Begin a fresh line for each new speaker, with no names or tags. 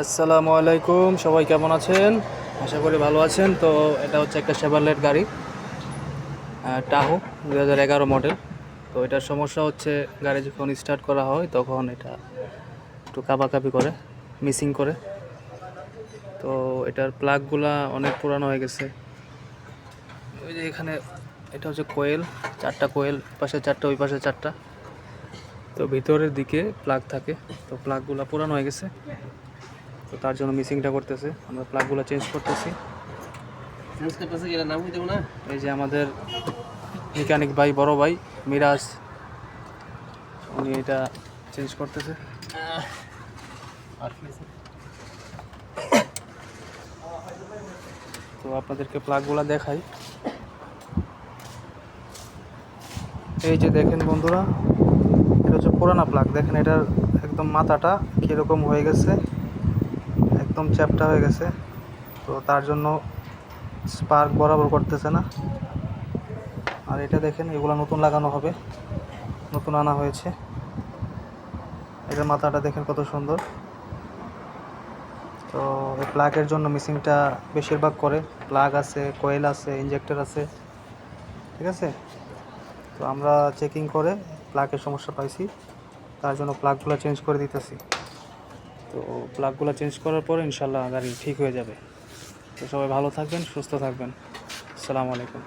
আসসালামু আলাইকুম, সবাই কেমন আছেন? আশা করি ভালো আছেন। তো এটা হচ্ছে একটা শেভারলেট গাড়ি, টাহো 2011 মডেল। তো এটার সমস্যা হচ্ছে গাড়ি যখন স্টার্ট করা হয় তখন এটা একটু কাঁপাকাঁপি করে, মিসিং করে। তো এটার প্লাগগুলা অনেক পুরানো হয়ে গেছে। ওই যে এখানে এটা হচ্ছে কোয়েল, 4টা কোয়েল, পাশে 4টা, ওই পাশে 4টা। তো ভিতরের দিকে প্লাগ থাকে, তো প্লাগগুলা পুরানো হয়ে গেছে। তো তার জন্য মিসিংটা করতেছে, আমরা প্লাগগুলো চেঞ্জ করতেছি। এই যে আমাদের মেকানিক ভাই, বড় ভাই মিরাজ, উনি এটা চেঞ্জ করতেছে। তো আপনাদেরকে প্লাগগুলো দেখাই। এই যে দেখেন বন্ধুরা, এটা হচ্ছে পুরানা প্লাগ। দেখেন এটার একদম মাথাটা কীরকম হয়ে গেছে, একদম চ্যাপ্টা হয়ে গেছে। তো তার জন্য স্পার্ক বরাবর করতেছে না। আর এটা দেখেন, এগুলো নতুন লাগানো হবে, নতুন আনা হয়েছে। এটার মাথাটা দেখেন কত সুন্দর। তো এই প্লাগের জন্য মিসিংটা বেশিরভাগ করে। প্লাগ আছে, কোয়েল আছে, ইঞ্জেক্টর আছে, ঠিক আছে। তো আমরা চেকিং করে প্লাগের সমস্যা পাইছি, তার জন্য প্লাগগুলো চেঞ্জ করে দিতেছি। তো প্লাগগুলো চেঞ্জ করার পরে ইনশাল্লাহ গাড়ি ঠিক হয়ে যাবে। তো সবাই ভালো থাকবেন, সুস্থ থাকবেন। আসসালামু আলাইকুম।